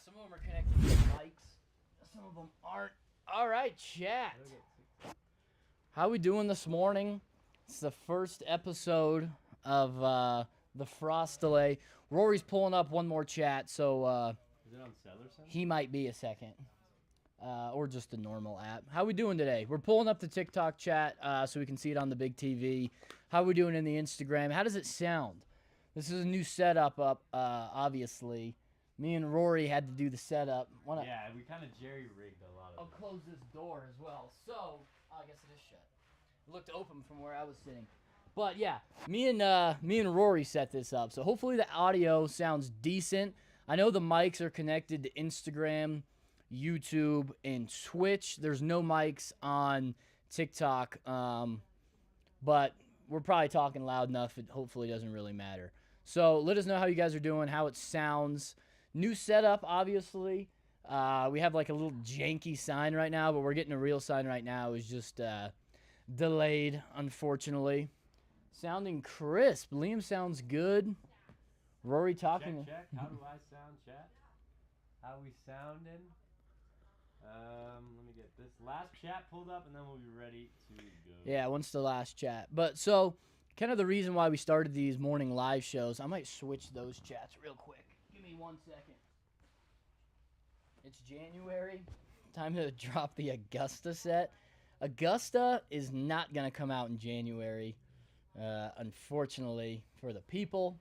Some of them are connected to mics. Some of them aren't. All right, chat. How we doing this morning? It's the first episode of the Frost Delay. Rory's pulling up one more chat, so is it on Cell or something? He might be a second. Or just a normal app. How we doing today? We're pulling up the TikTok chat so we can see it on the big TV. How we doing in the Instagram? How does it sound? This is a new setup up, obviously. Me and Rory had to do the setup. Yeah, we kind of jerry-rigged a lot of I'll close this door as well. So, I guess it is shut. It looked open from where I was sitting. But yeah, me and Rory set this up. So hopefully the audio sounds decent. I know the mics are connected to Instagram, YouTube, and Twitch. There's no mics on TikTok, but we're probably talking loud enough. It hopefully doesn't really matter. So let us know how you guys are doing, how it sounds. New setup, obviously. We have like a little janky sign right now, but we're getting a real sign right now. It's just delayed, unfortunately. Sounding crisp. Liam sounds good. Rory talking. Check. How do I sound, chat? How we sounding? Let me get this last chat pulled up, and then we'll be ready to go. Yeah, once the last chat. But so, kind of the reason why we started these morning live shows, I might switch those chats real quick. Give me 1 second. It's January. Time to drop the Augusta set. Augusta is not going to come out in January, unfortunately, for the people.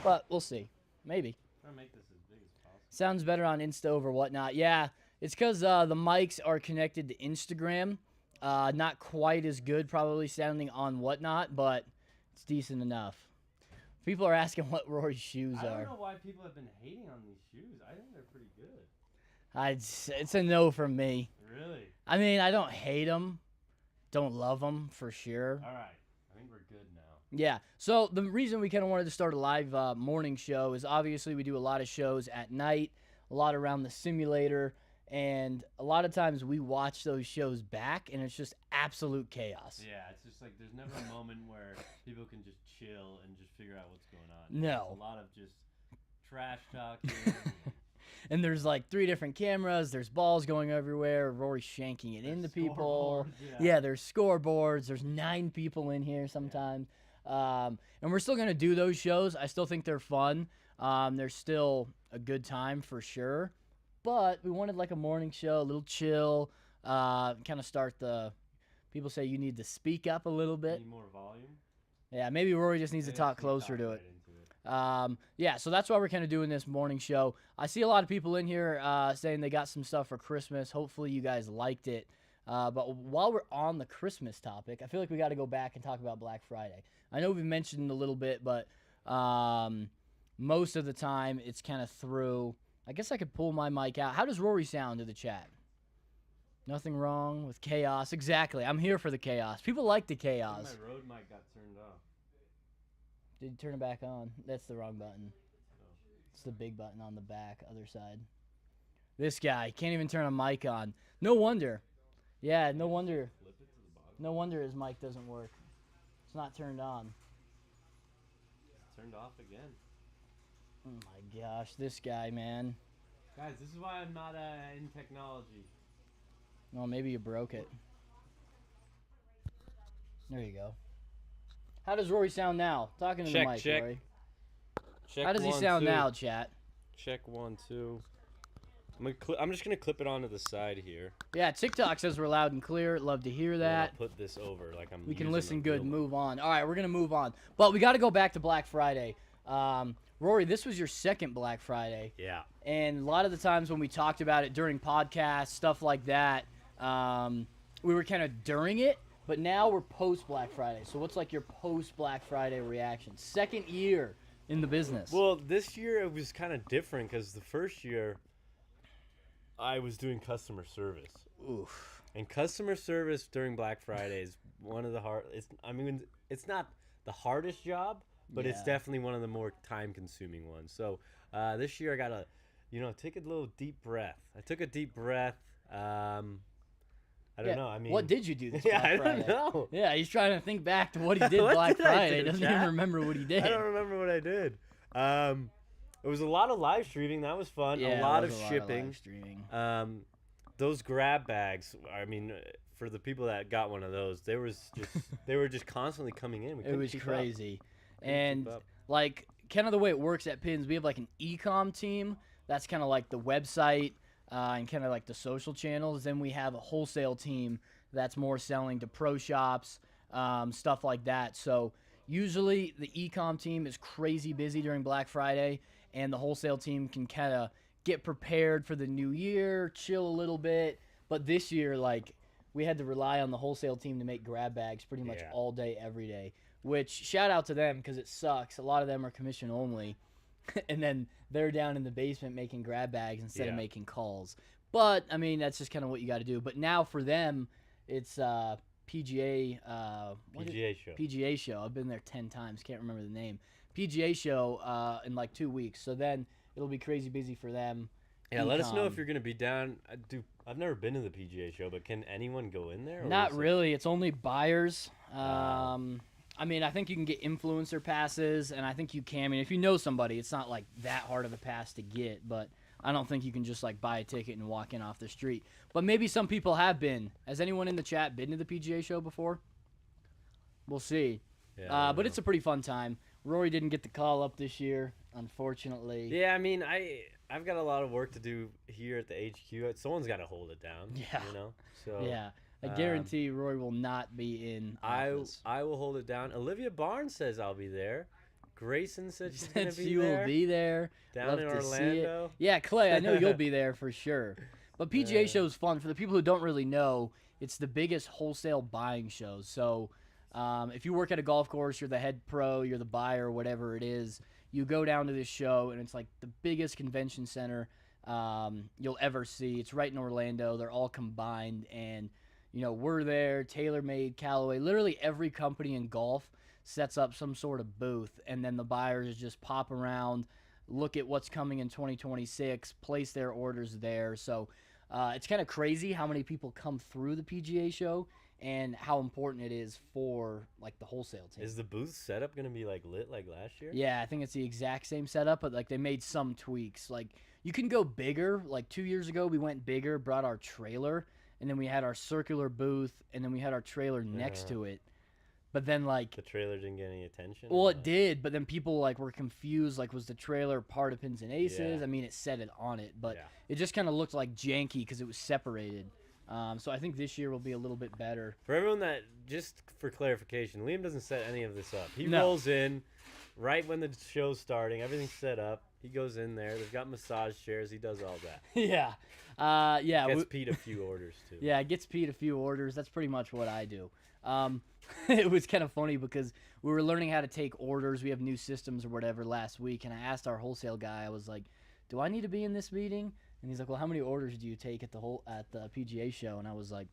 But we'll see. Maybe. Trying to make this as big as possible. Sounds better on Insta over whatnot. Yeah, it's because the mics are connected to Instagram. Not quite as good probably sounding on whatnot, but it's decent enough. People are asking what Rory's shoes are. I don't know why people have been hating on these shoes. I think they're pretty good. It's a no from me. Really? I mean, I don't hate them. Don't love them for sure. All right. I think we're good now. Yeah. So the reason we kind of wanted to start a live morning show is obviously we do a lot of shows at night, a lot around the simulator, and a lot of times we watch those shows back, and it's just absolute chaos. Yeah, it's just like there's never a moment where people can just chill and just figure out what's going on. No. It's a lot of just trash talking. And there's like 3 different cameras. There's balls going everywhere. Rory's shanking it into people. Yeah, there's scoreboards. There's 9 people in here sometimes. Yeah. And we're still going to do those shows. I still think they're fun. They're still a good time for sure. But we wanted like a morning show, a little chill, kind of start the... People say you need to speak up a little bit. Need more volume? Yeah, maybe Rory just needs to talk closer to it. Yeah, so that's why we're kind of doing this morning show. I see a lot of people in here saying they got some stuff for Christmas. Hopefully you guys liked it. But while we're on the Christmas topic, I feel like we got to go back and talk about Black Friday. I know we've mentioned a little bit, but most of the time it's kind of through. I guess I could pull my mic out. How does Rory sound to the chat? Nothing wrong with chaos. Exactly. I'm here for the chaos. People like the chaos. My Rode mic got turned off. Did you turn it back on? That's the wrong button. It's the big button on the back, other side. This guy can't even turn a mic on. No wonder. Yeah, no wonder. No wonder his mic doesn't work. It's not turned on. It's turned off again. Oh my gosh, this guy, man. Guys, this is why I'm not in technology. Well, maybe you broke it. There you go. How does Rory sound now? Talking to the mic, Rory. Check. How does he sound now, chat? Check 1, 2. I'm just gonna clip it onto the side here. Yeah, TikTok says we're loud and clear. Love to hear that. I'll put this over like I'm. We can listen good. Move on. All right, we're gonna move on, but we got to go back to Black Friday. Rory, this was your second Black Friday. Yeah. And a lot of the times when we talked about it during podcasts, stuff like that, we were kind of during it. But now we're post Black Friday. So what's like your post Black Friday reaction? Second year in the business. Well, this year it was kind of different because the first year I was doing customer service. Oof. And customer service during Black Friday is one of the it's not the hardest job, but it's definitely one of the more time-consuming ones. So this year I got to, take a little deep breath. I took a deep breath. I don't know. I mean, what did you do this Black Friday? I don't know. Yeah, he's trying to think back to what he did Black Friday. He doesn't even remember what he did. I don't remember what I did. It was a lot of live streaming. That was fun. Yeah, a lot it of was a lot shipping. live streaming. Those grab bags. I mean, for the people that got one of those, they were just constantly coming in. It was crazy, and keep up. like kind of the way it works at Pins, we have like an e-com team. That's kind of like the website and kind of like the social channels. Then we have a wholesale team that's more selling to pro shops, stuff like that. So usually the e-com team is crazy busy during Black Friday, and the wholesale team can kind of get prepared for the new year, chill a little bit. But this year, like, we had to rely on the wholesale team to make grab bags pretty much all day, every day. Which, shout out to them, because it sucks. A lot of them are commission only. And then they're down in the basement making grab bags instead of making calls. But, I mean, that's just kind of what you got to do. But now for them, it's PGA show. PGA show. I've been there 10 times. Can't remember the name. PGA show in like 2 weeks. So then it'll be crazy busy for them. Yeah, let us know if you're going to be down. I've never been to the PGA show, but can anyone go in there? Not really. It's only buyers. I mean, I think you can get influencer passes, and I think you can. I mean, if you know somebody, it's not like that hard of a pass to get, but I don't think you can just like buy a ticket and walk in off the street. But maybe some people have been. Has anyone in the chat been to the PGA show before? We'll see. Yeah, but it's a pretty fun time. Rory didn't get the call up this year, unfortunately. Yeah, I mean, I've got a lot of work to do here at the HQ. Someone's got to hold it down. Yeah. You know? So yeah. I guarantee Rory will not be in office. I will hold it down. Olivia Barnes says I'll be there. Grayson said she's going to be she there. will be there. Down Love in to see Orlando. it. Yeah, Clay, I know you'll be there for sure. But PGA show's fun. For the people who don't really know, it's the biggest wholesale buying show. So if you work at a golf course, you're the head pro, you're the buyer, whatever it is, you go down to this show, and it's like the biggest convention center you'll ever see. It's right in Orlando. They're all combined, and you know, we're there, TaylorMade, Callaway, literally every company in golf sets up some sort of booth, and then the buyers just pop around, look at what's coming in 2026, place their orders there. So it's kind of crazy how many people come through the PGA show and how important it is for like the wholesale team. Is the booth setup going to be like lit like last year? Yeah, I think it's the exact same setup, but like they made some tweaks. Like you can go bigger. Like 2 years ago, we went bigger, brought our trailer, and then we had our circular booth, and then we had our trailer next to it. But then, like... The trailer didn't get any attention? Well, it did, but then people, like, were confused. Like, was the trailer part of Pins and Aces? Yeah. I mean, it said it on it, but it just kind of looked, like, janky because it was separated. So I think this year will be a little bit better. For everyone that... Just for clarification, Liam doesn't set any of this up. He rolls in right when the show's starting. Everything's set up. He goes in there. They've got massage chairs. He does all that. Yeah. Gets Pete a few orders, too. Yeah, gets Pete a few orders. That's pretty much what I do. It was kind of funny because we were learning how to take orders. We have new systems or whatever last week, and I asked our wholesale guy, I was like, do I need to be in this meeting? And he's like, well, how many orders do you take at the PGA show? And I was like,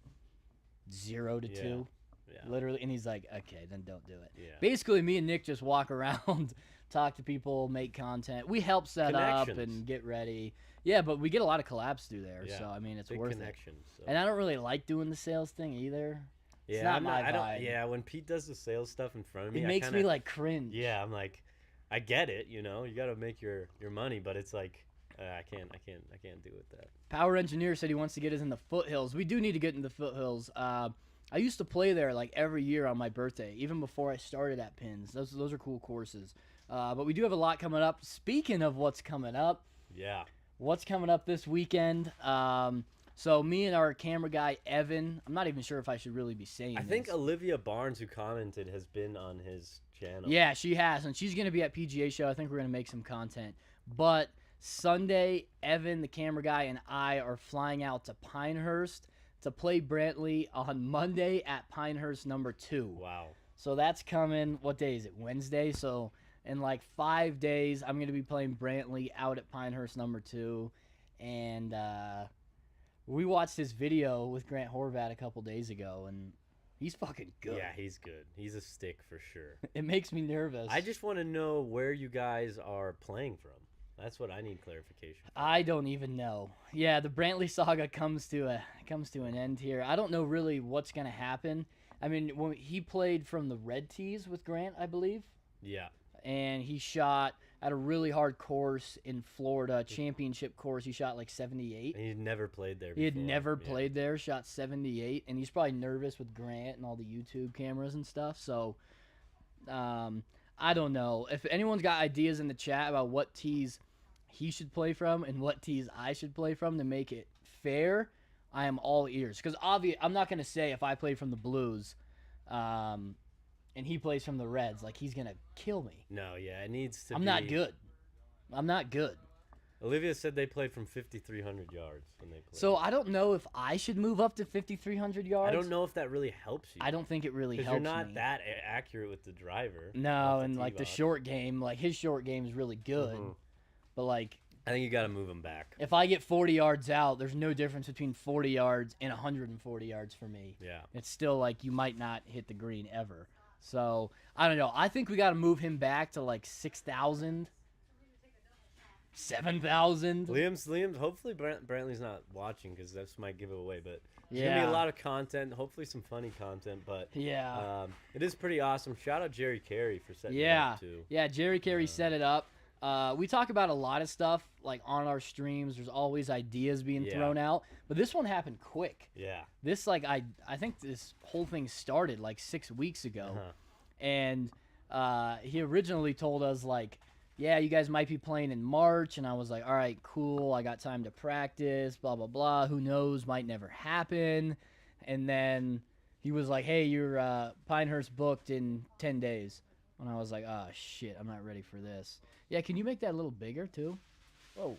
0 to 2. Yeah. Literally. And he's like, okay, then don't do it. Yeah. Basically, me and Nick just walk around, talk to people, make content. We help set up and get ready. Yeah, but we get a lot of collabs through there. Yeah. So, I mean, it's worth it. So. And I don't really like doing the sales thing either. Yeah, it's not my vibe. Yeah, when Pete does the sales stuff in front of me, it makes me like cringe. Yeah, I'm like, I get it, you know, you got to make your money, but it's like, I can't do it that. Power Engineer said he wants to get us in the foothills. We do need to get in the foothills. I used to play there like every year on my birthday, even before I started at Pins. Those are cool courses. But we do have a lot coming up. Speaking of what's coming up, what's coming up this weekend? So me and our camera guy, Evan, I'm not even sure if I should really be saying this. I think Olivia Barnes, who commented, has been on his channel. Yeah, she has, and she's going to be at PGA Show. I think we're going to make some content. But Sunday, Evan, the camera guy, and I are flying out to Pinehurst to play Brantley on Monday at Pinehurst number 2. Wow. So that's coming, what day is it, Wednesday? So in like 5 days, I'm going to be playing Brantley out at Pinehurst number 2. And we watched his video with Grant Horvat a couple days ago, and he's fucking good. Yeah, he's good. He's a stick for sure. It makes me nervous. I just want to know where you guys are playing from. That's what I need clarification from. I don't even know. Yeah, the Brantley saga comes to an end here. I don't know really what's going to happen. I mean, when he played from the red tees with Grant, I believe. Yeah. And he shot, at a really hard course in Florida, championship course. He shot like 78. And he'd never played there before. He had never played there, shot 78, and he's probably nervous with Grant and all the YouTube cameras and stuff. So, I don't know. If anyone's got ideas in the chat about what tees he should play from and what tees I should play from to make it fair, I am all ears. Because I'm not going to say if I played from the blues and he plays from the reds, like he's going to kill me. No, yeah, it needs to I'm not good. I'm not good. Olivia said they played from 5,300 yards when they played. So I don't know if I should move up to 5,300 yards. I don't know if that really helps you. I don't think it really helps me. Because you're not that accurate with the driver. No, and like the short game, like his short game is really good. But like, I think you got to move him back. If I get 40 yards out, there's no difference between 40 yards and 140 yards for me. Yeah. It's still like you might not hit the green ever. So, I don't know. I think we got to move him back to like 6,000, 7,000. Liam's hopefully Brantley's not watching because this might give it away, but there's yeah, going to be a lot of content, hopefully some funny content, but yeah, it is pretty awesome. Shout out Jerry Carey for setting it up too. Yeah, Jerry Carey set it up. We talk about a lot of stuff like on our streams. There's always ideas being thrown out, but this one happened quick. Yeah. This like I think this whole thing started like 6 weeks ago, and he originally told us like, yeah, you guys might be playing in March, and I was like, all right, cool. I got time to practice. Blah blah blah. Who knows? Might never happen. And then he was like, hey, you're Pinehurst booked in 10 days. And I was like, oh shit, I'm not ready for this. Yeah, can you make that a little bigger, too? Whoa.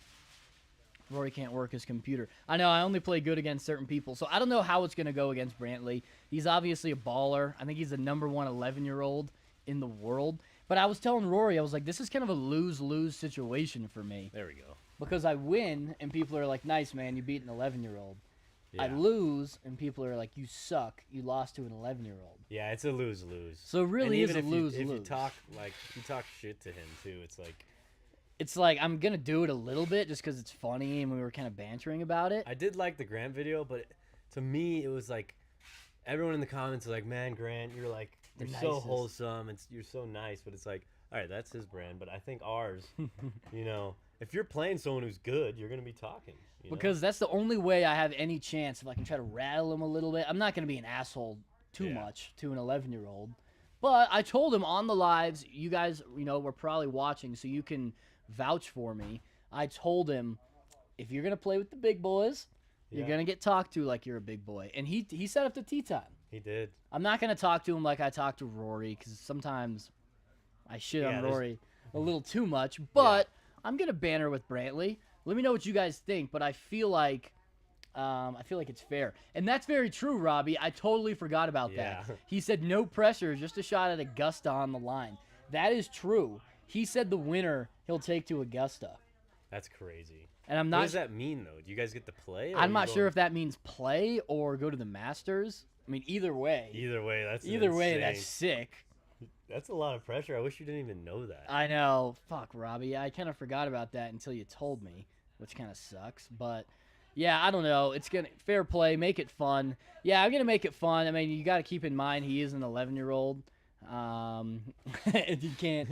Rory can't work his computer. I know, I only play good against certain people, so I don't know how it's going to go against Brantley. He's obviously a baller. I think he's the number one 11-year-old in the world. But I was telling Rory, I was like, this is kind of a lose-lose situation for me. There we go. Because I win, and people are like, nice, man, you beat an 11-year-old. Yeah. I lose, and people are like, you suck. You lost to an 11-year-old. Yeah, it's a lose-lose. So it really is a lose-lose. If you talk shit to him too, it's like I'm gonna do it a little bit just because it's funny and we were kind of bantering about it. I did like the Grant video, but to me it was like everyone in the comments was like, "Man, Grant, you're like you're so wholesome and you're so nice." But it's like, all right, that's his brand. But I think ours, you know, if you're playing someone who's good, you're gonna be talking. Because that's the only way I have any chance if I can try to rattle him a little bit. I'm not gonna be an asshole too much to an 11-year-old. But I told him on the lives, you guys, you know, were probably watching, so you can vouch for me. I told him, if you're going to play with the big boys, you're going to get talked to like you're a big boy. And he set up the tee time. He did. I'm not going to talk to him like I talk to Rory, because sometimes I shit on Rory a little too much. But I'm going to banter with Brantley. Let me know what you guys think, but I feel like it's fair. And that's very true, Robbie. I totally forgot about that. He said no pressure, just a shot at Augusta on the line. That is true. He said the winner he'll take to Augusta. That's crazy. And I'm not. What does that mean though? Do you guys get to play? I'm not sure if that means play or go to the Masters. I mean, either way. That's sick. That's a lot of pressure. I wish you didn't even know that. I know. Fuck, Robbie. I kind of forgot about that until you told me, which kind of sucks. But yeah, I don't know. It's gonna fair play, make it fun. Yeah, I'm gonna make it fun. I mean, you got to keep in mind he is an 11-year-old. And you can't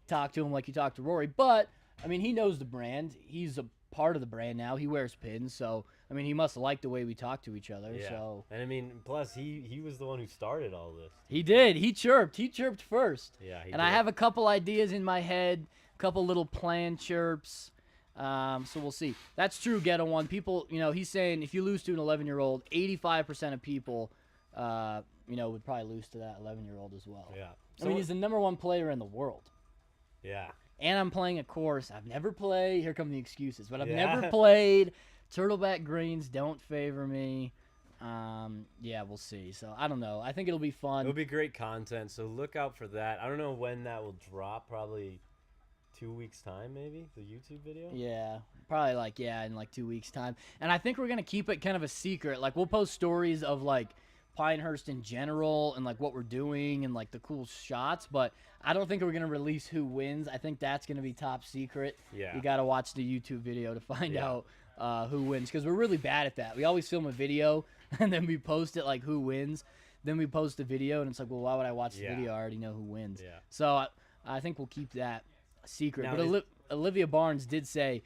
talk to him like you talk to Rory. But I mean, he knows the brand. He's a part of the brand now. He wears pins, so I mean, he must like the way we talk to each other. Yeah. So. And I mean, plus he was the one who started all this. He did. He chirped. He chirped first. Yeah. And I have a couple ideas in my head, a couple little planned chirps. So we'll see. That's true, Ghetto One. People, you know, he's saying if you lose to an 11-year-old, 85% of people, you know, would probably lose to that 11-year-old as well. Yeah. I mean, he's the number one player in the world. Yeah. And I'm playing a course I've never played. Here come the excuses. But I've never played. Turtleback greens don't favor me. Yeah, we'll see. So, I don't know. I think it'll be fun. It'll be great content, so look out for that. I don't know when that will drop. Probably 2 weeks' time, maybe, the YouTube video? Yeah, probably in like 2 weeks' time. And I think we're going to keep it kind of a secret. Like, we'll post stories of, like, Pinehurst in general and, like, what we're doing and, like, the cool shots. But I don't think we're going to release who wins. I think that's going to be top secret. Yeah. You got to watch the YouTube video to find out who wins. Because we're really bad at that. We always film a video, and then we post it, like, who wins. Then we post a video, and it's like, well, why would I watch the video? I already know who wins. Yeah. So I think we'll keep that secret. Now, But Olivia Barnes did say,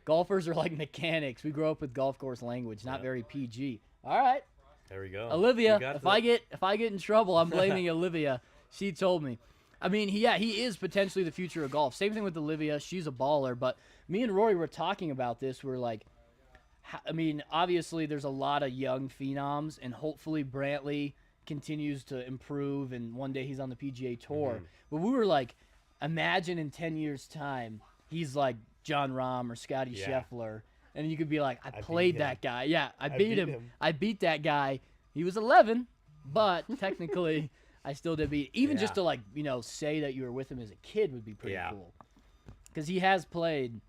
golfers are like mechanics. We grow up with golf course language, not very PG. All right. There we go. Olivia, if I get in trouble, I'm blaming Olivia. She told me. I mean, he is potentially the future of golf. Same thing with Olivia. She's a baller. But me and Rory were talking about this. We're like, I mean, obviously there's a lot of young phenoms, and hopefully Brantley continues to improve, and one day he's on the PGA Tour. Mm-hmm. But we were like, imagine in 10 years' time, he's like John Rahm or Scotty Scheffler. And you could be like, I played that guy. Yeah, I beat him. I beat that guy. He was 11, but technically I still did beat. Even just to, like, you know, say that you were with him as a kid would be pretty cool. Because he has played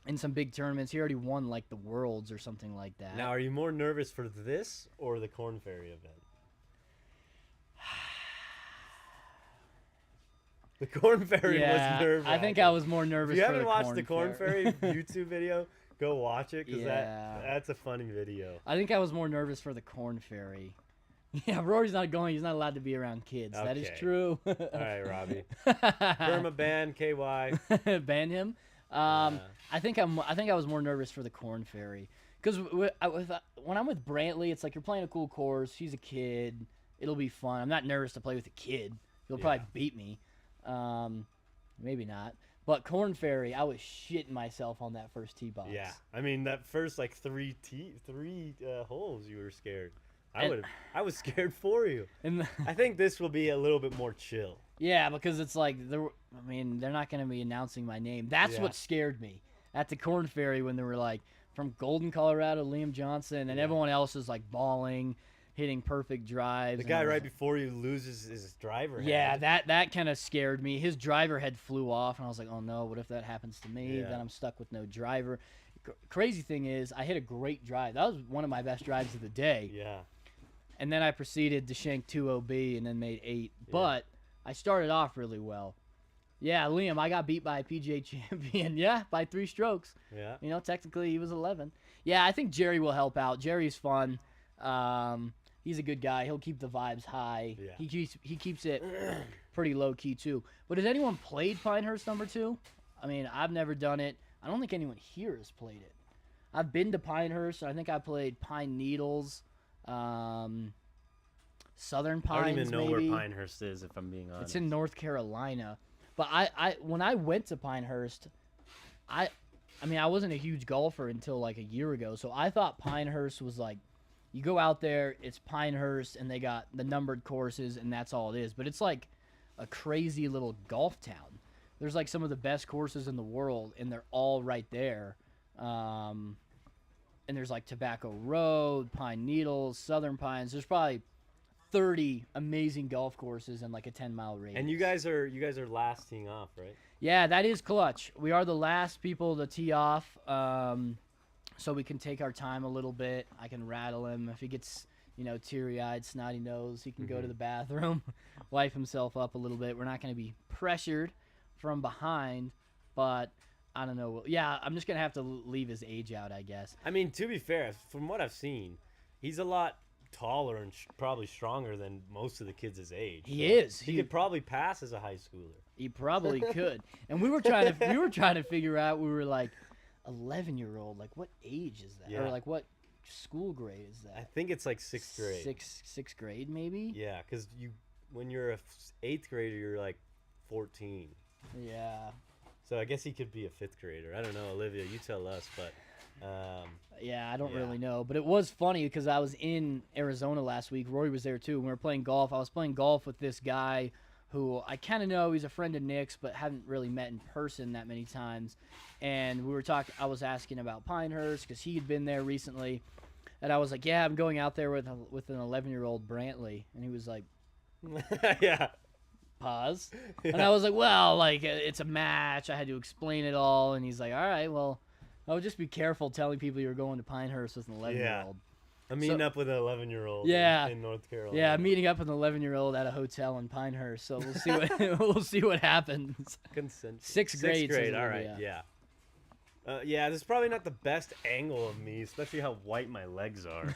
in some big tournaments. He already won, like, the Worlds or something like that. Now, are you more nervous for this or the Corn Ferry event? The Corn Ferry was nerve-wracking. I think I was more nervous. If you for haven't the watched the Corn Ferry YouTube video, go watch it because Yeah. that's a funny video. I think I was more nervous for the Corn Ferry. Yeah, Rory's not going. He's not allowed to be around kids. That is Okay. true. All right, Robbie. Burma ban KY. Ban him. I think I was more nervous for the Corn Ferry because when I'm with Brantley, it's like you're playing a cool course. He's a kid. It'll be fun. I'm not nervous to play with a kid. He'll probably beat me. Maybe not. But Corn Ferry, I was shitting myself on that first tee box. Yeah, I mean that first like three holes, you were scared. I was scared for you. And I think this will be a little bit more chill. yeah, because it's like they're not going to be announcing my name. That's what scared me at the Corn Ferry when they were like from Golden, Colorado, Liam Johnson, and everyone else is like balling, hitting perfect drives. The guy right before you loses his driver head. Yeah, that kind of scared me. His driver head flew off, and I was like, oh no, what if that happens to me? Yeah. Then I'm stuck with no driver. Crazy thing is, I hit a great drive. That was one of my best drives of the day. Yeah. And then I proceeded to shank 2 OB and then made 8. Yeah. But I started off really well. Yeah, Liam, I got beat by a PGA champion. Yeah, by 3 strokes. Yeah. You know, technically he was 11. Yeah, I think Jerry will help out. Jerry's fun. He's a good guy. He'll keep the vibes high. Yeah. He keeps it pretty low key too. But has anyone played Pinehurst number 2? I mean, I've never done it. I don't think anyone here has played it. I've been to Pinehurst. I think I played Pine Needles. Southern Pines. I don't even know maybe. where Pinehurst is, if I'm being honest. It's in North Carolina. But I when I went to Pinehurst, I mean I wasn't a huge golfer until like a year ago. So I thought Pinehurst was like, you go out there, it's Pinehurst, and they got the numbered courses, and that's all it is. But it's like a crazy little golf town. There's like some of the best courses in the world, and they're all right there. And there's like Tobacco Road, Pine Needles, Southern Pines. There's probably 30 amazing golf courses in like a 10-mile radius. And you guys are last teeing off, right? Yeah, that is clutch. We are the last people to tee off, so we can take our time a little bit. I can rattle him if he gets, teary-eyed, snotty nose. He can go to the bathroom, wipe himself up a little bit. We're not going to be pressured from behind, but I don't know. Yeah, I'm just going to have to leave his age out, I guess. I mean, to be fair, from what I've seen, he's a lot taller and probably stronger than most of the kids his age. He is. He could probably pass as a high schooler. He probably could. And we were trying to figure out, we were like, 11-year-old, like what age is that? Yeah. Or like what school grade is that? I think it's like 6th grade. Sixth grade maybe? Yeah, because when you're a 8th grader, you're like 14. Yeah. So I guess he could be a 5th grader. I don't know, Olivia. You tell us, but yeah, I don't really know. But it was funny because I was in Arizona last week. Rory was there too. We were playing golf. I was playing golf with this guy who I kind of know. He's a friend of Nick's, but haven't really met in person that many times. And we were talking. I was asking about Pinehurst because he had been there recently, and I was like, "Yeah, I'm going out there with an 11-year-old Brantley," and he was like, "Yeah." Pause. Yeah. And I was like, well, like, it's a match. I had to explain it all. And he's like, all right, well, I'll just be careful telling people you're going to Pinehurst with an 11-year-old. Yeah. I'm meeting up with an 11-year-old in North Carolina. Yeah, I'm meeting up with an 11-year-old at a hotel in Pinehurst. So we'll see what we'll see what happens. Consent. 6th grade. All right, yeah. Yeah, this is probably not the best angle of me, especially how white my legs are.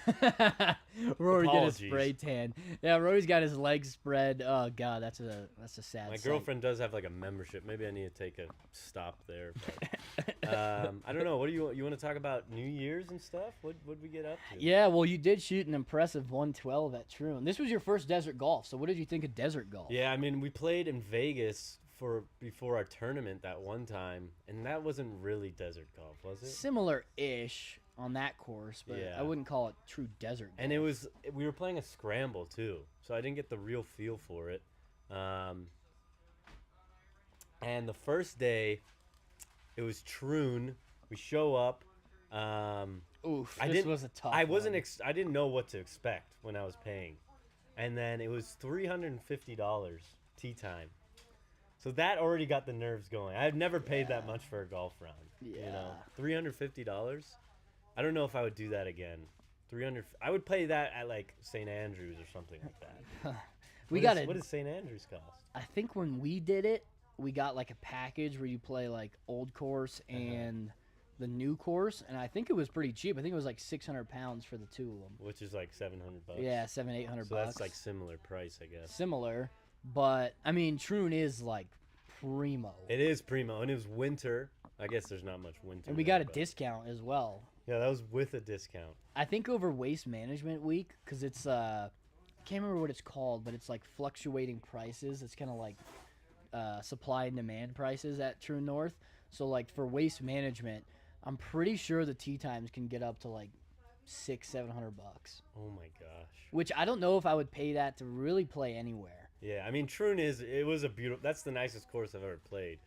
Rory did a Apologies. spray tan. Yeah, Rory's got his legs spread. Oh god, that's a sad My sight. girlfriend does have like a membership. Maybe I need to take a stop there. But, I don't know. What do you want to talk about? New Year's and stuff? What would we get up to? Yeah, well, you did shoot an impressive 112 at Troon. This was your first desert golf, so what did you think of desert golf? Yeah, I mean, we played in Vegas before our tournament that one time, and that wasn't really desert golf, was it? Similar-ish on that course, but Yeah. I wouldn't call it true desert golf. And we were playing a scramble too, so I didn't get the real feel for it. And the first day, it was Troon. We show up. Oof, I this didn't- was a tough I wasn't. one. I didn't know what to expect when I was paying, and then it was $350 tee time. So that already got the nerves going. I've never paid that much for a golf round. You know, $350. I don't know if I would do that again. 300. I would pay that at like St. Andrews or something like that. What does St. Andrews cost? I think when we did it, we got like a package where you play like old course and the new course, and I think it was pretty cheap. I think it was like 600 pounds for the two of them. Which is like $700. Yeah, $700-800 So that's like similar price, I guess. similar, but I mean Troon is like primo, It is primo, and it was winter. I guess there's not much winter. and we there, got a but- discount as well. Yeah, that was with a discount. I think over Waste Management Week, because it's I can't remember what it's called, but it's like fluctuating prices. It's kind of like supply and demand prices at True North. So like for Waste Management, I'm pretty sure the tee times can get up to like $600-700, Oh my gosh. which I don't know if I would pay that to really play anywhere. Yeah, I mean, Troon it was a beautiful. That's the nicest course I've ever played,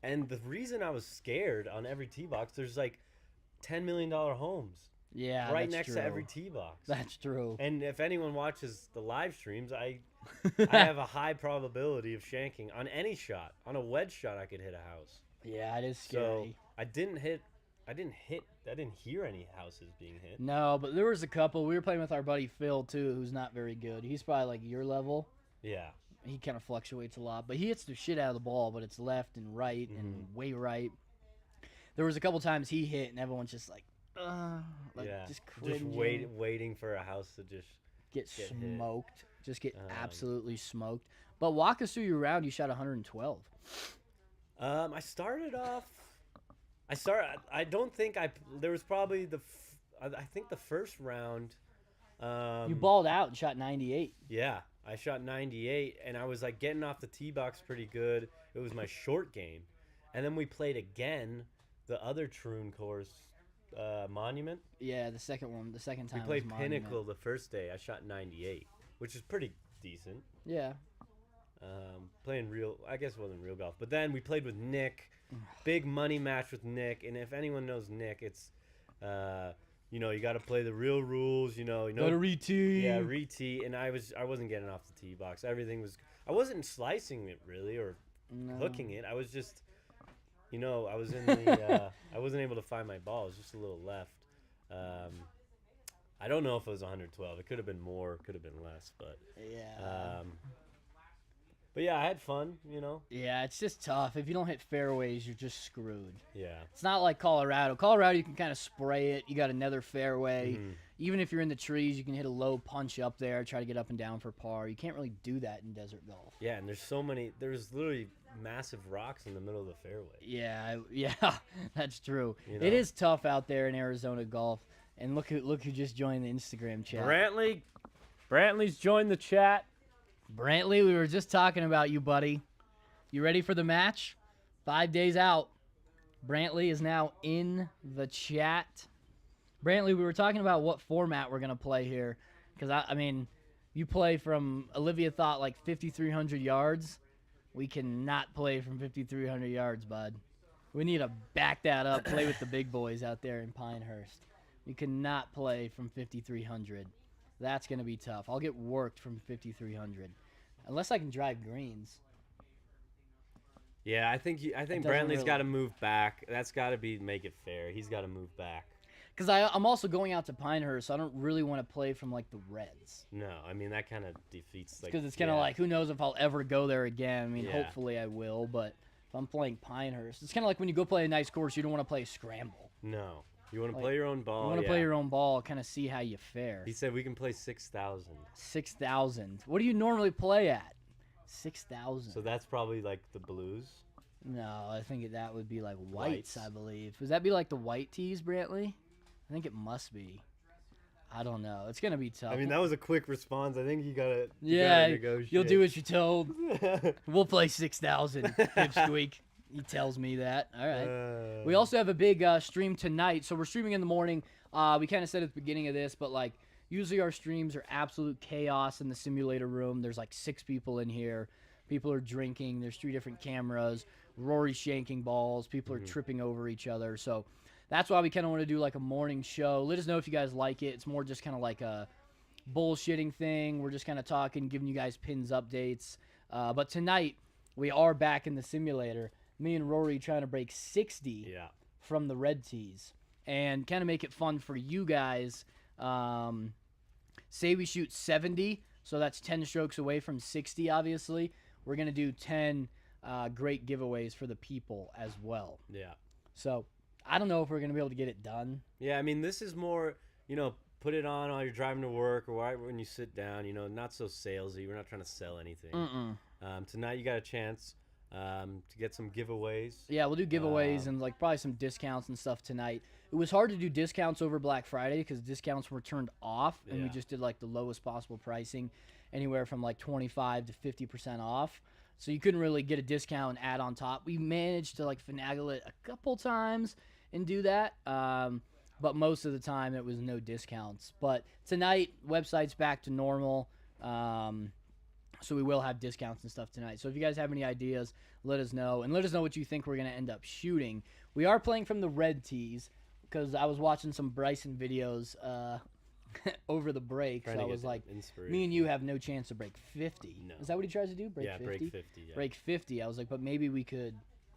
and the reason I was scared on every tee box, there's like $10 million homes Yeah, right that's next true. to every tee box. That's true. And if anyone watches the live streams, I have a high probability of shanking on any shot. On a wedge shot, I could hit a house. Yeah, it is So scary. I didn't hear any houses being hit. No, but there was a couple. We were playing with our buddy Phil too, who's not very good. He's probably like your level. Yeah. He kind of fluctuates a lot, but he hits the shit out of the ball, but it's left and right and way right. There was a couple times he hit, and everyone's just like Yeah. just cringing, waiting for a house to just get hit. smoked, just get absolutely smoked. But walk us through your round. You shot 112. I started off. I don't think there was probably I think the first round. You balled out and shot 98. Yeah, I shot 98, and I was like getting off the tee box pretty good. It was my short game, and then we played again, the other Troon course, Monument. Yeah, the second time. We played was Monument. Pinnacle the first day. I shot 98, which is pretty decent. Yeah. Playing I guess it wasn't real golf, but then we played with Nick, big money match with Nick, and if anyone knows Nick, it's, you got to play the real rules, Gotta re-tee. Yeah, re-tee, and I wasn't getting off the tee box. I wasn't slicing it really or hooking it. I was just, I was in the, I wasn't able to find my ball. It was just a little left. I don't know if it was 112. It could have been more, could have been less, but Yeah. But yeah, I had fun, Yeah, it's just tough. If you don't hit fairways, you're just screwed. Yeah. It's not like Colorado. Colorado, you can kind of spray it. You got another fairway. Mhm. Even if you're in the trees, you can hit a low punch up there, try to get up and down for par. You can't really do that in desert golf. Yeah, and there's literally massive rocks in the middle of the fairway. Yeah, that's true. You know? It is tough out there in Arizona golf. And look who just joined the Instagram chat. Brantley's joined the chat. Brantley, we were just talking about you, buddy. You ready for the match? 5 days out. Brantley is now in the chat. Brantley, we were talking about what format we're going to play here. Because, I mean, you play from, Olivia thought, like 5,300 yards. We cannot play from 5,300 yards, bud. We need to back that up, play with the big boys out there in Pinehurst. We cannot play from 5,300. That's going to be tough. I'll get worked from 5,300. Unless I can drive greens. Yeah, I think doesn't Brantley's really- got to move back. That's got to make it fair. He's got to move back. Because I'm also going out to Pinehurst, so I don't really want to play from, like, the Reds. No, I mean, that kind of defeats, like... Because it's kind of like, who knows if I'll ever go there again. I mean, Yeah. hopefully I will, but if I'm playing Pinehurst. It's kind of like when you go play a nice course, you don't want to play a scramble. No. You want to play your own ball. You want to play your own ball, kind of see how you fare. He said we can play 6,000. 6,000. What do you normally play at? 6,000. So that's probably like the blues. No, I think that would be like whites, I believe. Would that be like the white tees, Brantley? I think it must be. I don't know. It's gonna be tough. I mean, that was a quick response. I think you gotta. You'll do as you're told. We'll play 6,000. Pipsqueak. He tells me that. All right. We also have a big stream tonight, so we're streaming in the morning. We kind of said at the beginning of this, but like usually our streams are absolute chaos in the simulator room. There's like 6 people in here. People are drinking. There's 3 different cameras. Rory's shanking balls. People are tripping over each other. So that's why we kind of want to do like a morning show. Let us know if you guys like it. It's more just kind of like a bullshitting thing. We're just kind of talking, giving you guys pins updates. But tonight, we are back in the simulator. Me and Rory trying to break 60 from the red tees. And kind of make it fun for you guys. Say we shoot 70, so that's 10 strokes away from 60, obviously. We're going to do 10 great giveaways for the people as well. Yeah. So I don't know if we're going to be able to get it done. Yeah, I mean, this is more, put it on while you're driving to work or right when you sit down, not so salesy. We're not trying to sell anything. Tonight you got a chance to get some giveaways. Yeah, we'll do giveaways and like probably some discounts and stuff tonight. It was hard to do discounts over Black Friday because discounts were turned off, and we just did like the lowest possible pricing, anywhere from like 25 to 50% off. So you couldn't really get a discount and add on top. We managed to like finagle it a couple times and do that, but most of the time it was no discounts. But tonight, website's back to normal, so we will have discounts and stuff tonight. So if you guys have any ideas, let us know, and let us know what you think we're going to end up shooting. We are playing from the red tees because I was watching some Bryson videos over the break, so I was like, me and you have no chance to break 50. No. Is that what he tries to do? Break 50? Break 50, yeah. Break 50. I was like, but maybe we could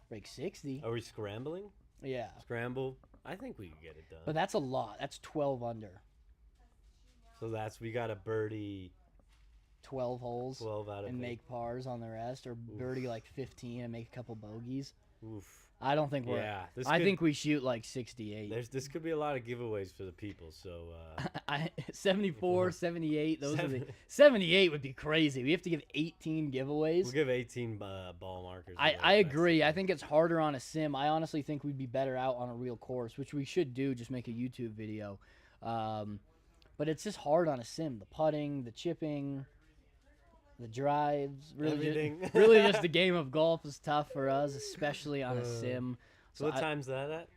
break 60. Are we scrambling? Yeah. Scramble. I think we could get it done. But that's a lot. That's 12 under. So we got a birdie 12 holes 12 out of and make pars on the rest, or birdie like 15 and make a couple bogeys. Oof. I don't think we're. Yeah, I think we shoot like 68. This could be a lot of giveaways for the people. So 74, 78. Those are the 78 would be crazy. We have to give 18 giveaways. We'll give 18 ball markers. I agree. I think it's harder on a sim. I honestly think we'd be better out on a real course, which we should do. Just make a YouTube video. But it's just hard on a sim. The putting, the chipping, the drives, really just the game of golf is tough for us, especially on a sim. So what time's that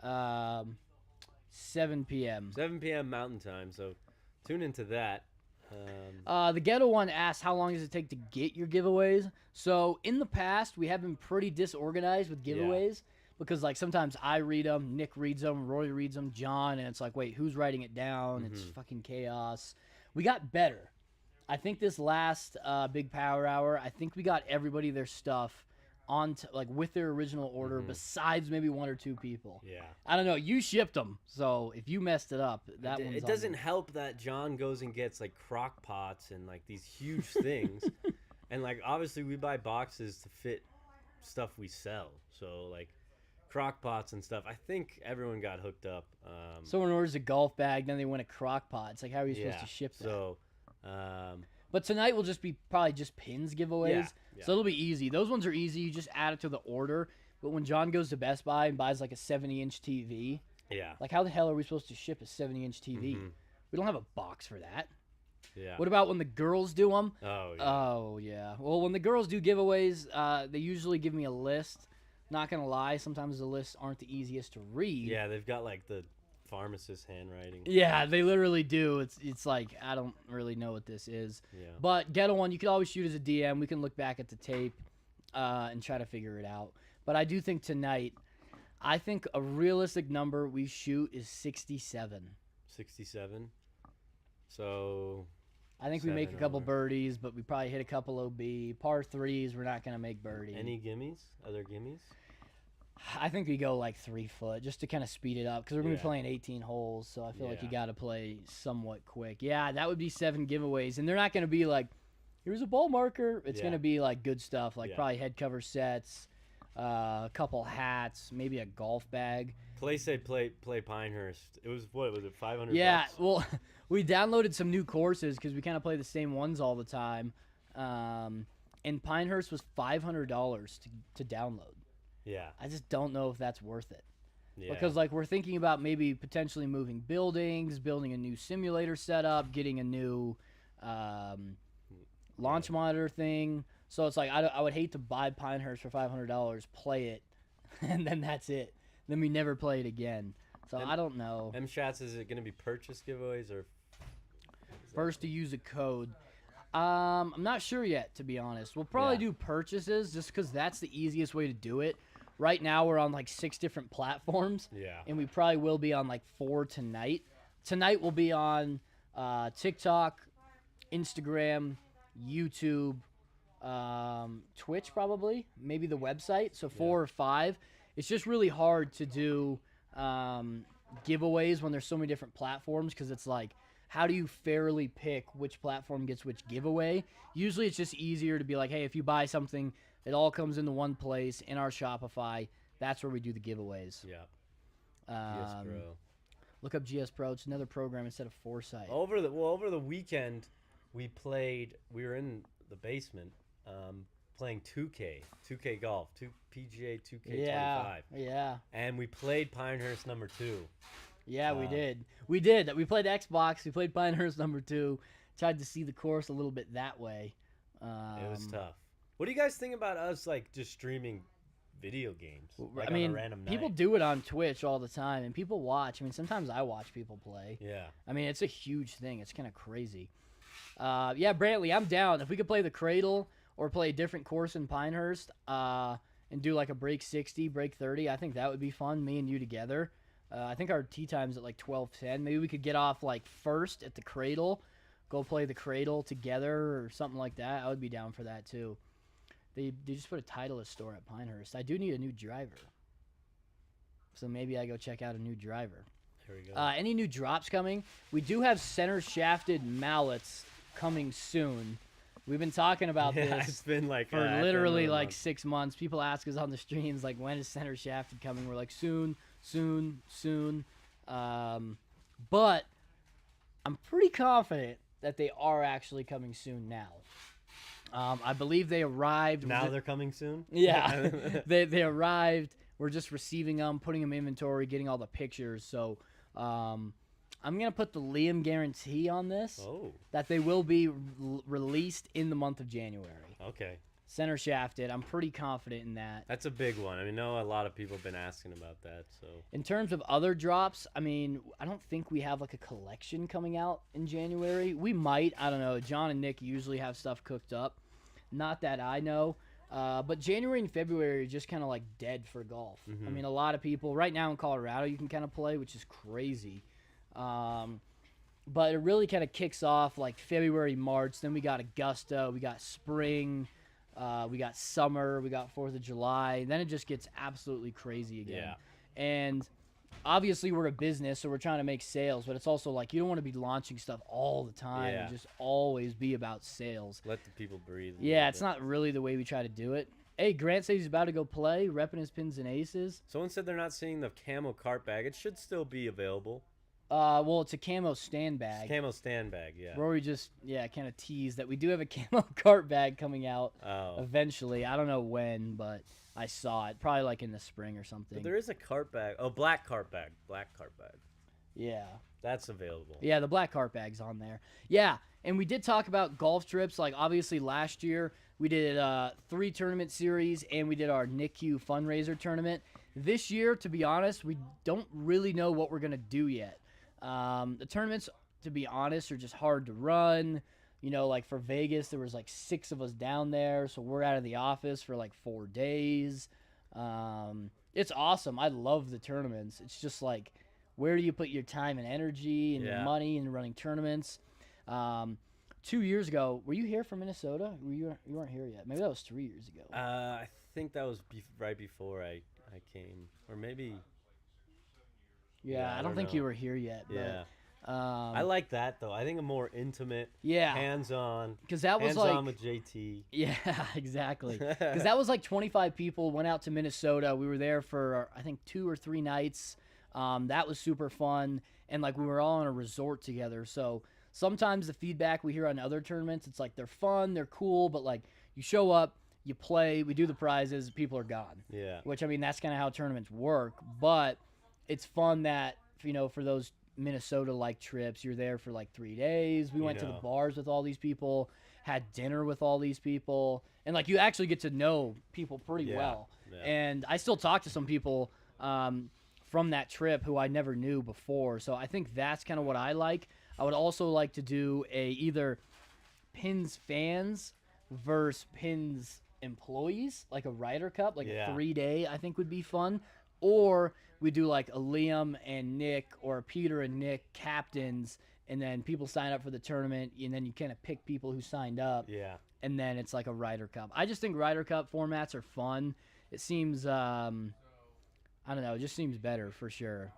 at? 7 p.m. 7 p.m. Mountain Time, so tune into that. The ghetto one asked, how long does it take to get your giveaways? So in the past, we have been pretty disorganized with giveaways because like sometimes I read them, Nick reads them, Roy reads them, John, and it's like, wait, who's writing it down? It's fucking chaos. We got better. I think this last big power hour, I think we got everybody their stuff on like with their original order, besides maybe 1 or 2 people. Yeah, I don't know. You shipped them, so if you messed it up, it doesn't help that John goes and gets like crock pots and like these huge things, and like obviously we buy boxes to fit stuff we sell, so like crock pots and stuff. I think everyone got hooked up. Someone orders a golf bag, then they win a crock pot. It's like, how are you supposed to ship that? So. But tonight will just be probably just pins giveaways, so it'll be easy. Those ones are easy. You just add it to the order. But when John goes to Best Buy and buys like a 70-inch TV, like how the hell are we supposed to ship a 70-inch TV? We don't have a box for that. Yeah. What about when the girls do them? Oh yeah. Well, when the girls do giveaways, they usually give me a list. Not gonna lie, sometimes the lists aren't the easiest to read. Yeah, they've got like the pharmacist handwriting. Yeah, they literally do. It's like, I don't really know what this is. Yeah. But Ghetto One, you could always shoot as a DM. We can look back at the tape and try to figure it out. But I do think tonight, I think a realistic number we shoot is 67. 67? So I think we make a couple birdies, but we probably hit a couple OB. Par 3s, we're not going to make birdie. Any gimmies? Other gimmies? I think we go like 3 foot just to kind of speed it up because we're going to be playing 18 holes, so I feel like you got to play somewhat quick. Yeah, that would be 7 giveaways, and they're not going to be like, here's a ball marker. It's going to be like good stuff, like probably head cover sets, a couple hats, maybe a golf bag. Play Pinehurst. It was what was it 500? Yeah, bucks? well, we downloaded some new courses because we kind of play the same ones all the time. And Pinehurst was $500 to download. Yeah. I just don't know if that's worth it. Yeah. Because like we're thinking about maybe potentially moving buildings, building a new simulator setup, getting a new launch monitor thing. So it's like I would hate to buy Pinehurst for $500, play it, and then that's it. Then we never play it again. So I don't know. M-Shots, is it going to be purchase giveaways or First to use a code. I'm not sure yet, to be honest. We'll probably do purchases just because that's the easiest way to do it. Right now we're on like 6 different platforms. Yeah. And we probably will be on like 4 tonight. Tonight we'll be on TikTok, Instagram, YouTube, Twitch probably, maybe the website. So 4 or 5. It's just really hard to do giveaways when there's so many different platforms because it's like, how do you fairly pick which platform gets which giveaway? Usually it's just easier to be like, hey, if you buy something, it all comes into one place in our Shopify. That's where we do the giveaways. Yeah. GS Pro. Look up GS Pro. It's another program instead of Foresight. Over the weekend, we were in the basement playing 2K golf, PGA 2K25. Yeah. And we played Pinehurst number 2. Yeah, we did. We played Xbox. We played Pinehurst number 2. Tried to see the course a little bit that way. It was tough. What do you guys think about us like just streaming video games? Like I mean, on a random people night? do it on Twitch all the time, and people watch. I mean, sometimes I watch people play. Yeah. I mean, it's a huge thing. It's kind of crazy. Yeah, Brantley, I'm down. If we could play the Cradle or play a different course in Pinehurst and do like a break 60, break 30, I think that would be fun, me and you together. I think our tee time's at like 12:10. Maybe we could get off like first at the Cradle, go play the Cradle together or something like that. I would be down for that too. They just put a Titleist store at Pinehurst. I do need a new driver. So maybe I go check out a new driver. There we go. Any new drops coming? We do have center shafted mallets coming soon. We've been talking about this it's been like for literally like 6 months. People ask us on the streams, like, when is center shafted coming? We're like, soon. But I'm pretty confident that they are actually coming soon now. I believe they arrived. Now they're coming soon? Yeah. they arrived. We're just receiving them, putting them in inventory, getting all the pictures. So I'm going to put the Liam guarantee on this. Oh. That they will be released in the month of January. Okay. Center shafted. I'm pretty confident in that. That's a big one. I mean, I know a lot of people have been asking about that. So in terms of other drops, I mean, I don't think we have like a collection coming out in January. We might. I don't know. John and Nick usually have stuff cooked up. Not that I know. But January and February are just kind of like dead for golf. Mm-hmm. I mean, a lot of people right now in Colorado you can kind of play, which is crazy. But it really kind of kicks off like February, March. Then we got Augusta, we got spring, we got summer, we got 4th of July. Then it just gets absolutely crazy again. Yeah. And obviously we're a business, so we're trying to make sales. But it's also like you don't want to be launching stuff all the time and just always be about sales. Let the people breathe. Yeah, it's not really the way we try to do it. Hey, Grant says he's about to go play, repping his pins and aces. Someone said they're not seeing the camo cart bag. It should still be available. Well, it's a camo stand bag. It's camo stand bag, yeah. Rory just, kind of teased that we do have a camo cart bag coming out eventually. I don't know when, but I saw it. Probably like in the spring or something. But there is a cart bag. Oh, black cart bag. Black cart bag. Yeah. That's available. Yeah, the black cart bag's on there. Yeah, and we did talk about golf trips. Like, obviously, last year we did 3 tournament series, and we did our NICU fundraiser tournament. This year, to be honest, we don't really know what we're going to do yet. The tournaments, to be honest, are just hard to run. You know, like for Vegas, there was like 6 of us down there, so we're out of the office for like 4 days. It's awesome. I love the tournaments. It's just like, where do you put your time and energy and your money in running tournaments? 2 years ago, were you here from Minnesota? You weren't here yet. Maybe that was 3 years ago. I think that was right before I came, or maybe. Yeah, I don't think you were here yet. But, I like that though. I think a more intimate, Yeah. hands-on, Because that was hands-on like, with JT. yeah, exactly. Because that was like 25 people went out to Minnesota. We were there for I think 2 or 3 nights. That was super fun, and like we were all in a resort together. So sometimes the feedback we hear on other tournaments, it's like they're fun, they're cool, but like you show up, you play, we do the prizes, people are gone. Yeah. Which I mean that's kind of how tournaments work. But it's fun that for those Minnesota like trips, you're there for like 3 days. We went to the bars with all these people, had dinner with all these people, and like you actually get to know people pretty well. Yeah. And I still talk to some people from that trip who I never knew before. So I think that's kind of what I like. I would also like to do either Pins fans versus Pins employees, like a Ryder Cup, like a 3-day, I think would be fun. Or we do like a Liam and Nick or a Peter and Nick captains, and then people sign up for the tournament, and then you kind of pick people who signed up. Yeah. And then it's like a Ryder Cup. I just think Ryder Cup formats are fun. It seems, I don't know, it just seems better for sure.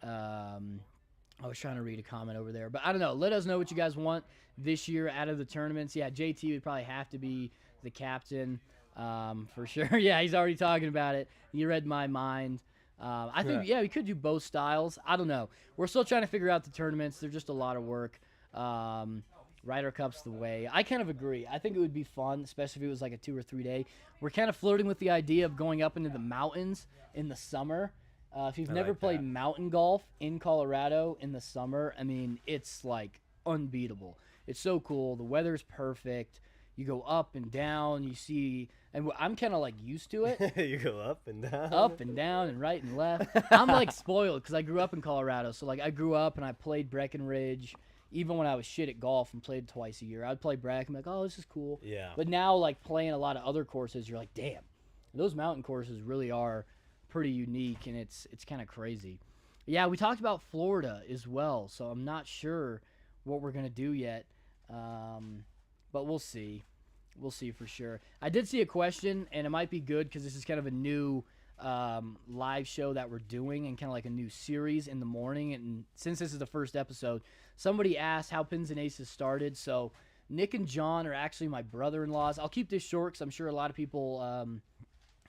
I was trying to read a comment over there, but I don't know. Let us know what you guys want this year out of the tournaments. Yeah, JT would probably have to be the captain for sure. Yeah, he's already talking about it. You read my mind. I think, we could do both styles. I don't know. We're still trying to figure out the tournaments. They're just a lot of work. Ryder Cup's the way. I kind of agree. I think it would be fun, especially if it was like a 2 or 3 day. We're kind of flirting with the idea of going up into the mountains in the summer. If you've never played mountain golf in Colorado in the summer, I mean, it's like unbeatable. It's so cool. The weather's perfect. You go up and down. You see, and I'm kind of like used to it. You go up and down. Up and down and right and left. I'm like spoiled because I grew up in Colorado. So like I grew up and I played Breckenridge. Even when I was shit at golf and played twice a year, I'd play Breck and be like, oh, this is cool. Yeah. But now like playing a lot of other courses, you're like, damn, those mountain courses really are pretty unique, and it's kind of crazy. Yeah, we talked about Florida as well, so I'm not sure what we're gonna do yet, but we'll see. We'll see for sure. I did see a question, and it might be good because this is kind of a new live show that we're doing and kind of like a new series in the morning. And since this is the first episode, somebody asked how Pins and Aces started. So Nick and John are actually my brother-in-laws. I'll keep this short because I'm sure a lot of people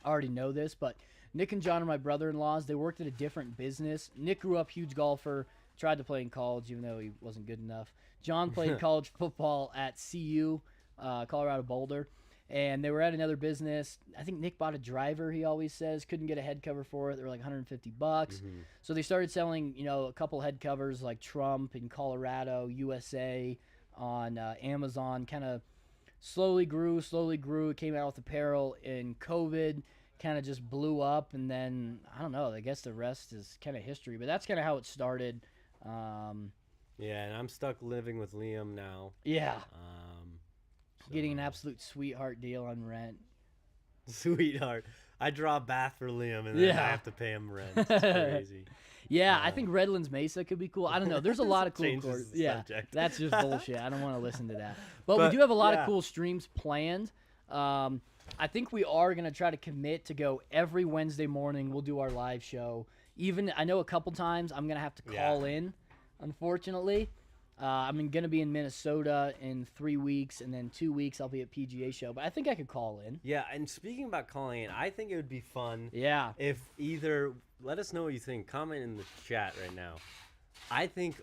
already know this, but Nick and John are my brother-in-laws. They worked at a different business. Nick grew up huge golfer, tried to play in college even though he wasn't good enough. John played college football at CU, Colorado Boulder, and they were at another business. I think Nick bought a driver, he always says, couldn't get a head cover for it. They were like $150. So they started selling, a couple head covers like Trump in Colorado, USA on Amazon, kind of slowly grew. It came out with apparel, and COVID kind of just blew up, and then I don't know, I guess the rest is kind of history, but that's kind of how it started. Yeah, and I'm stuck living with Liam now. Yeah. So. Getting an absolute sweetheart deal on rent. Sweetheart. I draw a bath for Liam, and then I have to pay him rent. It's crazy. Yeah, I think Redlands Mesa could be cool. I don't know. There's a lot of cool courses. Yeah, subject. That's just bullshit. I don't want to listen to that. But we do have a lot of cool streams planned. I think we are going to try to commit to go every Wednesday morning. We'll do our live show. Even, I know a couple times I'm going to have to call in, unfortunately. I'm going to be in Minnesota in 3 weeks, and then 2 weeks I'll be at PGA show. But I think I could call in. Yeah, and speaking about calling in, I think it would be fun. Yeah. If let us know what you think. Comment in the chat right now. I think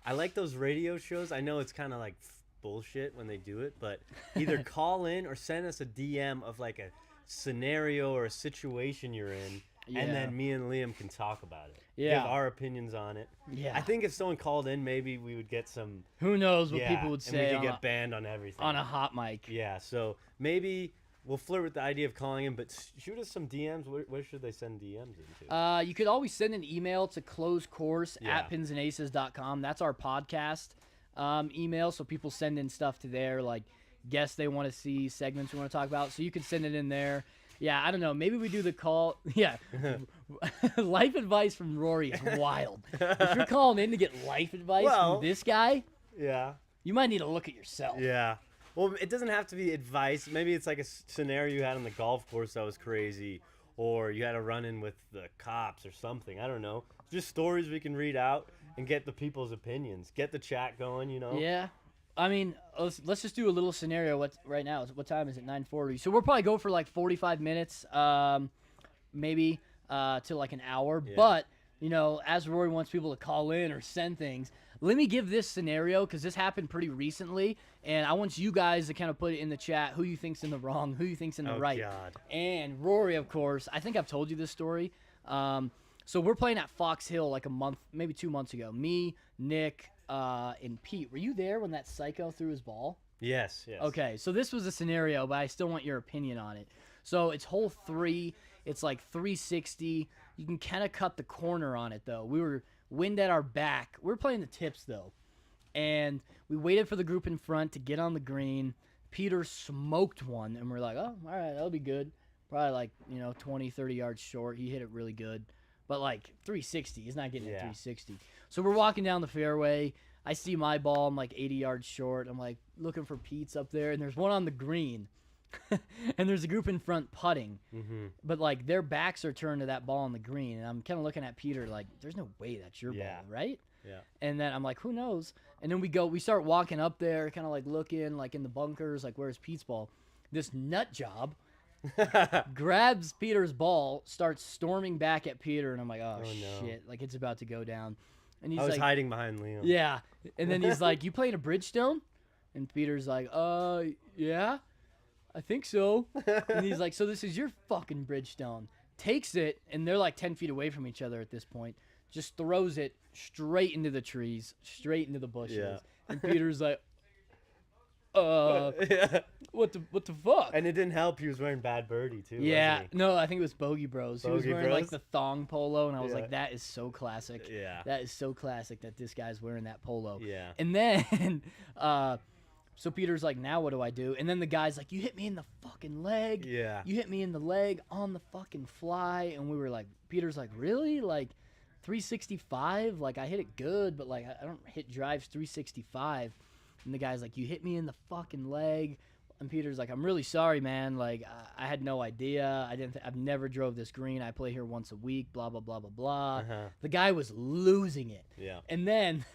I like those radio shows. I know it's kind of like bullshit when they do it, but either call in or send us a DM of like a scenario or a situation you're in. Yeah. And then me and Liam can talk about it. Yeah. Give our opinions on it. Yeah. I think if someone called in, maybe we would get some... Who knows what people would say. And we could get banned on everything. On a hot mic. Yeah, so maybe we'll flirt with the idea of calling in, but shoot us some DMs. Where should they send DMs into? You could always send an email to closecourse@pinsandaces.com. That's our podcast email, so people send in stuff to there, like guests they want to see, segments we want to talk about. So you can send it in there. Yeah, I don't know. Maybe we do the call. Yeah. Life advice from Rory is wild. If you're calling in to get life advice from this guy, you might need to look at yourself. Yeah. Well, it doesn't have to be advice. Maybe it's like a scenario you had on the golf course that was crazy, or you had a run-in with the cops or something. I don't know. Just stories we can read out. and get the people's opinions. Get the chat going, you know? Yeah. I mean, let's just do a little scenario. Right now? What time is it? 9:40. So we'll probably go for like 45 minutes, maybe to like an hour. Yeah. But, as Rory wants people to call in or send things, let me give this scenario because this happened pretty recently. And I want you guys to kind of put it in the chat who you think's in the wrong, who you think's in the right. God. And Rory, of course, I think I've told you this story. So we're playing at Fox Hill like a month, maybe 2 months ago. Me, Nick, and Pete. Were you there when that psycho threw his ball? Yes. Okay, so this was a scenario, but I still want your opinion on it. So it's hole 3. It's like 360. You can kind of cut the corner on it, though. We were wind at our back. We were playing the tips, though. And we waited for the group in front to get on the green. Peter smoked one, and we're like, oh, all right, that'll be good. Probably like, 20, 30 yards short. He hit it really good. But like 360. He's not getting it 360. So we're walking down the fairway. I see my ball. I'm like 80 yards short. I'm like looking for Pete's up there, and there's one on the green. And there's a group in front putting. Mm-hmm. But like their backs are turned to that ball on the green, and I'm kind of looking at Peter like, there's no way that's your ball, right? Yeah. And then I'm like, who knows? And then we start walking up there, kind of like looking like in the bunkers, like where's Pete's ball? This nut job grabs Peter's ball, starts storming back at Peter, and I'm like, oh no. shit, like it's about to go down. And he's I was like, hiding behind Liam. yeah. And then he's like, you playing a Bridgestone? And Peter's like, yeah, I think so. And he's like, so this is your fucking Bridgestone. Takes it, and they're like 10 feet away from each other at this point. Just throws it straight into the trees, straight into the bushes. Yeah. And Peter's like, what the fuck? And it didn't help. He was wearing Bad Birdie too. Yeah, wasn't he? no, I think it was Bogey Bros. He was Bogey wearing like Bros? the thong polo, and I was Yeah. like, that is so classic. Yeah. That is so classic that this guy's wearing that polo. Yeah. And then, so Peter's like, now what do I do? And then the guy's like, you hit me in the fucking leg. Yeah. You hit me in the leg on the fucking fly. And we were like, Peter's like, really? Like 365? Like I hit it good, but like I don't hit drives 365. And the guy's like, you hit me in the fucking leg. And Peter's like, I'm really sorry, man. Like, I had no idea. I've never drove this green. I play here once a week, blah, blah, blah, blah, blah. Uh-huh. The guy was losing it. Yeah. And then,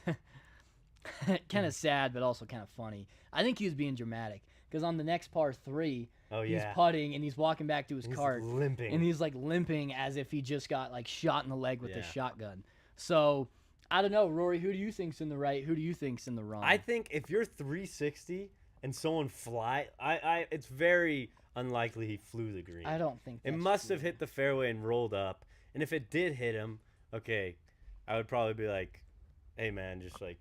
kind of sad, but also kind of funny. I think he was being dramatic. Because on the next par 3, he's putting, and he's walking back to his cart. Limping. And he's, like, limping as if he just got, like, shot in the leg with a shotgun. So I don't know, Rory, who do you think's in the right? Who do you think's in the wrong? I think if you're 360 and someone it's very unlikely he flew the green. I don't think it that's must true. have hit the fairway and rolled up. And if it did hit him, okay, I would probably be like, hey man, just like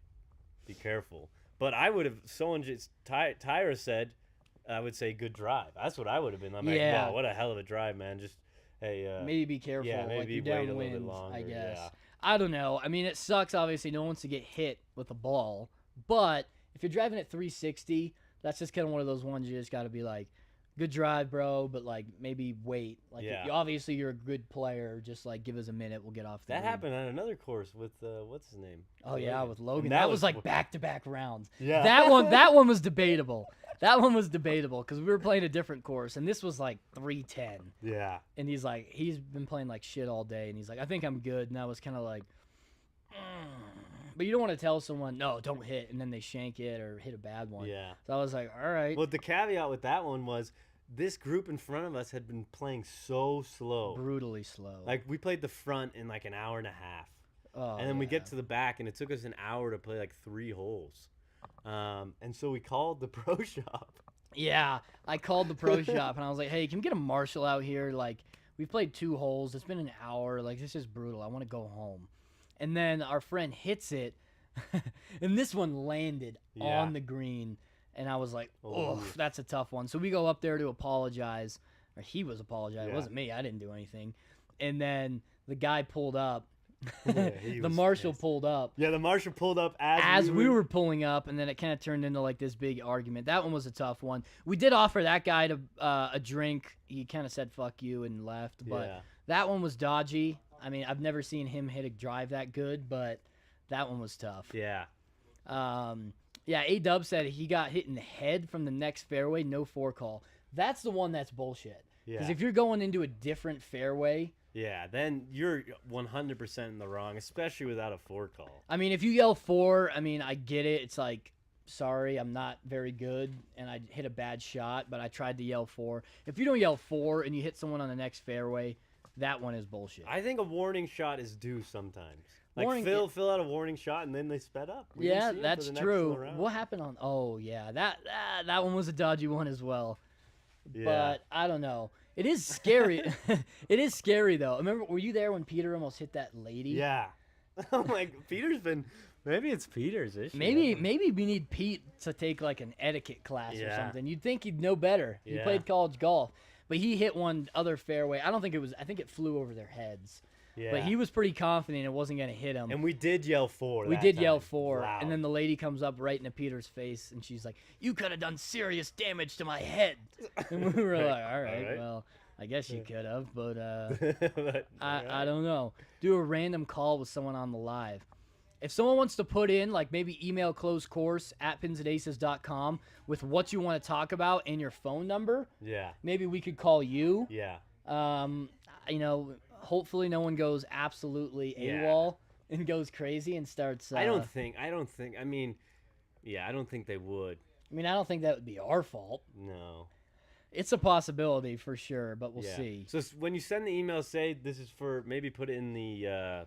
be careful. But I would have Tyra said, I would say good drive. That's what I would have been. I'm like, wow, what a hell of a drive, man. Just hey, maybe be careful. Yeah, maybe like you're wait a little bit downwind, longer. I guess. Yeah. I don't know. I mean, it sucks. Obviously, no one wants to get hit with a ball. But if you're driving at 360, that's just kind of one of those ones you just got to be like, good drive, bro, but like maybe wait. Like obviously you're a good player. Just like give us a minute, we'll get off the That happened on another course with what's his name? Oh yeah, with Logan. And That was like back-to-back rounds. Yeah. That one was debatable. That one was debatable because we were playing a different course, and this was like 310. Yeah. And he's like, he's been playing like shit all day, and he's like, I think I'm good. And I was kind of like, but you don't want to tell someone, no, don't hit, and then they shank it or hit a bad one. Yeah. So I was like, all right. Well, the caveat with that one was this group in front of us had been playing so slow. Brutally slow. Like we played the front in like an hour and a half. Oh, and then we get to the back, and it took us an hour to play like 3 holes. And so we called the pro shop. Yeah, I called the pro shop, and I was like, hey, can we get a marshal out here? Like, we've played 2 holes. It's been an hour. Like, this is brutal. I want to go home. And then our friend hits it, and this one landed on the green. And I was like, oh, that's a tough one. So we go up there to apologize. Or he was apologizing. It wasn't me. I didn't do anything. And then the guy pulled up. The marshal pulled up. Yeah, the marshal pulled up as we were pulling up, and then it kind of turned into like this big argument. That one was a tough one. We did offer that guy to a drink. He kind of said "fuck you" and left, but that one was dodgy. I mean, I've never seen him hit a drive that good, but that one was tough. Yeah. A-Dub said he got hit in the head from the next fairway, no forecall. That's the one that's bullshit. Because if you're going into a different fairway Yeah, then you're 100% in the wrong, especially without a 4 call. I mean, if you yell 4, I mean, I get it. It's like, sorry, I'm not very good, and I hit a bad shot, but I tried to yell 4. If you don't yell 4 and you hit someone on the next fairway, that one is bullshit. I think a warning shot is due sometimes. Like Warning- fill out a warning shot and then they sped up. We didn't Yeah, see 'em for that's the next true. round. What happened on? Oh yeah, that one was a dodgy one as well. Yeah. But I don't know. It is scary. It is scary though. Remember, were you there when Peter almost hit that lady? Yeah. I'm like, Peter's been. Maybe it's Peter's issue. Maybe we need Pete to take like an etiquette class or Yeah. something. You'd think he'd know better. He Yeah. played college golf, but he hit one other fairway. I don't think it was. I think it flew over their heads. Yeah. But he was pretty confident it wasn't gonna hit him. And we did yell 4. We that did time. yell 4, Loud. and then the lady comes up right into Peter's face, and she's like, "You could have done serious damage to my head." And we were like, "All right, well, I guess you could have, but But, I don't know." Do a random call with someone on the live. If someone wants to put in, like, maybe email closecourse@pinsandaces.com with what you want to talk about and your phone number, Yeah. maybe we could call you. Yeah. You know, hopefully no one goes absolutely Yeah. AWOL and goes crazy and starts. I don't think. I mean, yeah, I don't think they would. I mean, I don't think that would be our fault. No. It's a possibility for sure, but we'll Yeah. see. So when you send the email, say this is for, maybe put it in the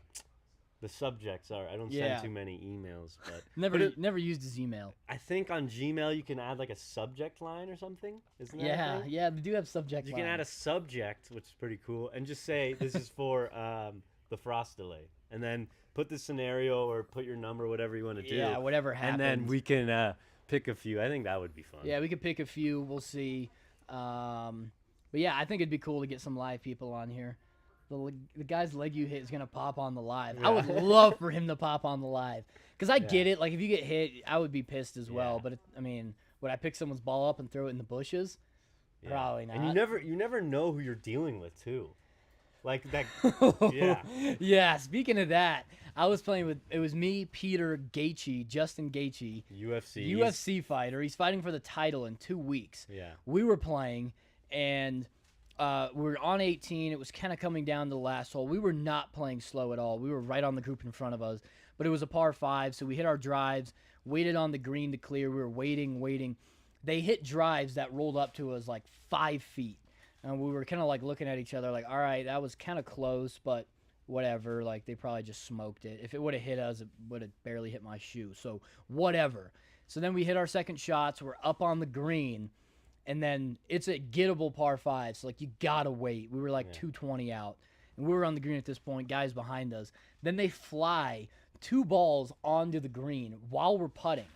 subjects. Sorry, I don't Yeah. send too many emails, but Never used his email. I think on Gmail you can add like a subject line or something. Isn't that a Yeah, thing? yeah, they do have subject You can add a subject, which is pretty cool, and just say this is for the frost delay, and then put the scenario or put your number, whatever you want to do. Yeah, whatever happens. And then we can pick a few. I think that would be fun. Yeah, we could pick a few. We'll see. But yeah, I think it'd be cool to get some live people on here. The guy's leg you hit is gonna pop on the live. I would love for him to pop on the live, because I get it. Like, if you get hit, I would be pissed as well. Yeah. But I mean, would I pick someone's ball up and throw it in the bushes? Yeah. Probably not. And you never know who you're dealing with too. Like that. Yeah. Yeah. Speaking of that, I was playing with. It was me, Peter Gaethje, Justin Gaethje, UFC fighter. He's fighting for the title in 2 weeks. Yeah. We were playing, and we were on 18. It was kind of coming down to the last hole. We were not playing slow at all. We were right on the group in front of us, but it was a par 5, so we hit our drives, waited on the green to clear. We were waiting. They hit drives that rolled up to us like 5 feet, and we were kind of like looking at each other like, all right, that was kind of close, but whatever. Like, they probably just smoked it. If it would have hit us, it would have barely hit my shoe, so whatever. So then we hit our second shots. We're up on the green. And then it's a gettable par 5, so, like, you gotta wait. We were, like, 220 out. And we were on the green at this point, guys behind us. Then they fly 2 balls onto the green while we're putting.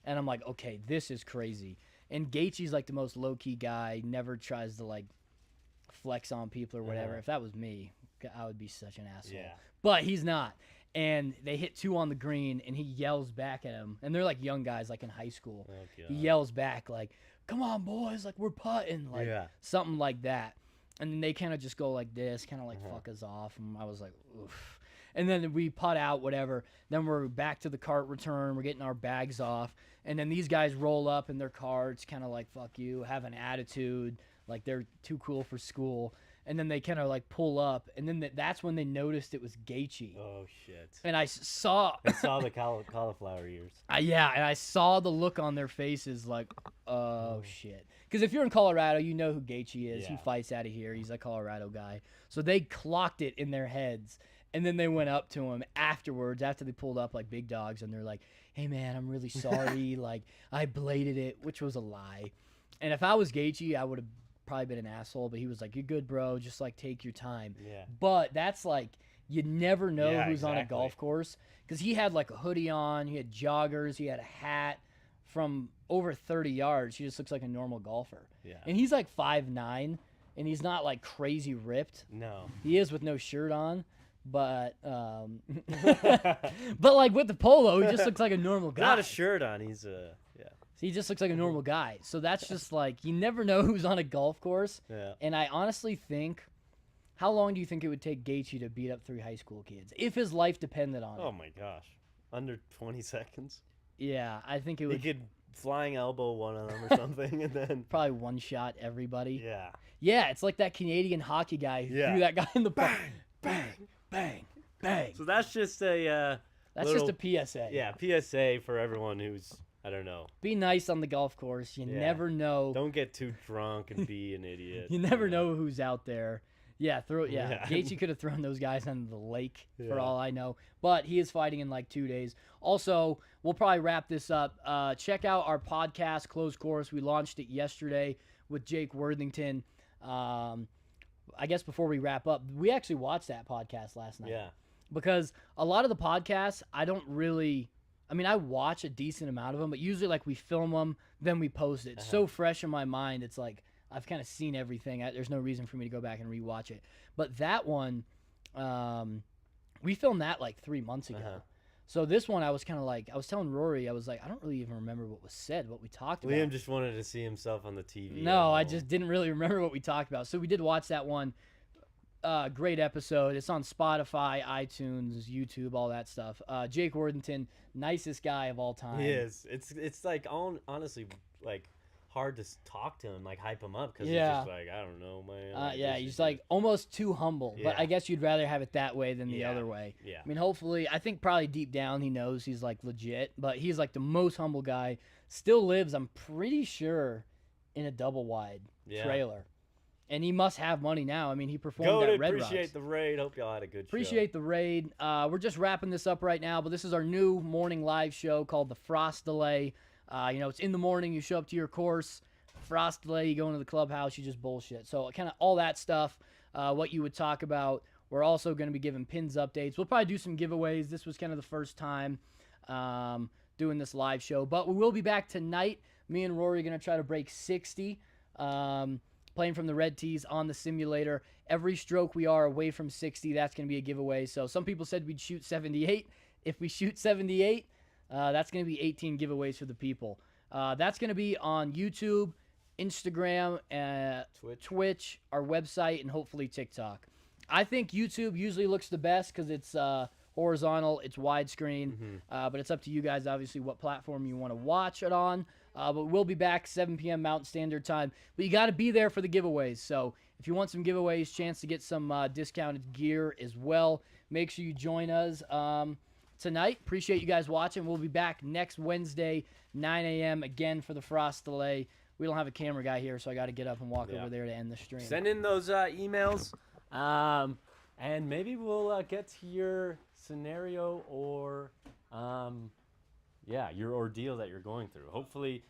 And I'm like, okay, this is crazy. And Gaethje's, like, the most low-key guy, never tries to, like, flex on people or whatever. If that was me, I would be such an asshole. Yeah. But he's not. And they hit 2 on the green, and he yells back at him. And they're, like, young guys, like, in high school. Oh, God. He yells back, like, come on, boys, like, we're putting, like, something like that. And then they kind of just go like this, kind of like fuck us off. And I was like, oof. And then we putt out, whatever. Then we're back to the cart return. We're getting our bags off. And then these guys roll up in their carts, kind of like, fuck you, have an attitude, like they're too cool for school. And then they kind of like pull up. And then that's when they noticed it was Gaethje. Oh, shit. And I saw the cauliflower ears. and I saw the look on their faces like, oh, shit. Because if you're in Colorado, you know who Gaethje is. He Yeah. fights out of here. He's a Colorado guy. So they clocked it in their heads. And then they went up to him afterwards, after they pulled up like big dogs. And they're like, hey, man, I'm really sorry. Like, I bladed it, which was a lie. And if I was Gaethje, I would have probably been an asshole. But he was like, you're good, bro. Just, like, take your time. Yeah. But that's like, you never know Yeah, who's on a exactly. golf course. Because he had like a hoodie on, he had joggers, he had a hat from over 30 yards. He just looks like a normal golfer. Yeah. And he's like 5'9", and he's not like crazy ripped. No. He is with no shirt on, but but like with the polo, he just looks like a normal guy. Not a shirt on. He's yeah. He just looks like a normal guy. So that's just like, you never know who's on a golf course. Yeah. And I honestly think, how long do you think it would take Gaethje to beat up 3 high school kids if his life depended on it? Oh my gosh. Under 20 seconds. Yeah, I think it He would. could flying elbow one of them or something, and then Probably one shot everybody. yeah, Yeah, it's like that Canadian hockey guy who Yeah. threw that guy in the bang, bang, bang, bang. So that's just a That's little, just a PSA. yeah, PSA for everyone who's, I don't know. Be nice on the golf course. You Yeah. never know. Don't get too drunk and be an idiot. You never know who's out there. Yeah, Yeah. Gaethje could have thrown those guys into the lake for Yeah. all I know. But he is fighting in like 2 days. Also, we'll probably wrap this up. Check out our podcast, Closed Course. We launched it yesterday with Jake Worthington. I guess before we wrap up, we actually watched that podcast last night. Yeah. Because a lot of the podcasts, I watch a decent amount of them, but usually like we film them, then we post it. It's so fresh in my mind. It's like I've kind of seen everything. There's no reason for me to go back and rewatch it. But that one, we filmed that like 3 months ago. So this one, I was telling Rory, I was like, I don't really even remember what was said, what we talked about. Liam just wanted to see himself on the TV. No, I just didn't really remember what we talked about. So we did watch that one. Great episode. It's on Spotify, iTunes, YouTube, all that stuff. Jake Worthington, nicest guy of all time. He is. It's like honestly like hard to talk to him, like hype him up because he's just like, I don't know, man. Like, yeah, he's like almost too humble. But Yeah. I guess you'd rather have it that way than the other way. Yeah. I mean, hopefully, I think probably deep down he knows he's like legit, but he's like the most humble guy. Still lives, I'm pretty sure, in a double wide trailer. And he must have money now. I mean, he performed at Red Rocks. Appreciate the raid. Hope y'all had a good show. Appreciate the raid. We're just wrapping this up right now, but this is our new morning live show called The Frost Delay. It's in the morning. You show up to your course. Frost delay, you go into the clubhouse, you just bullshit. So kind of all that stuff, what you would talk about. We're also going to be giving pins updates. We'll probably do some giveaways. This was kind of the first time doing this live show. But we will be back tonight. Me and Rory are going to try to break 60. Playing from the red tees on the simulator. Every stroke we are away from 60, that's going to be a giveaway. So some people said we'd shoot 78. If we shoot 78, that's going to be 18 giveaways for the people. That's going to be on YouTube, Instagram, Twitch, our website, and hopefully TikTok. I think YouTube usually looks the best because it's horizontal, it's widescreen, but it's up to you guys, obviously, what platform you want to watch it on. But we'll be back 7 p.m. Mountain Standard Time. But you got to be there for the giveaways. So if you want some giveaways, chance to get some discounted gear as well, make sure you join us tonight. Appreciate you guys watching. We'll be back next Wednesday, 9 a.m. again for the Frost Delay. We don't have a camera guy here, so I got to get up and walk over there to end the stream. Send in those emails, and maybe we'll get to your scenario or, your ordeal that you're going through. Hopefully,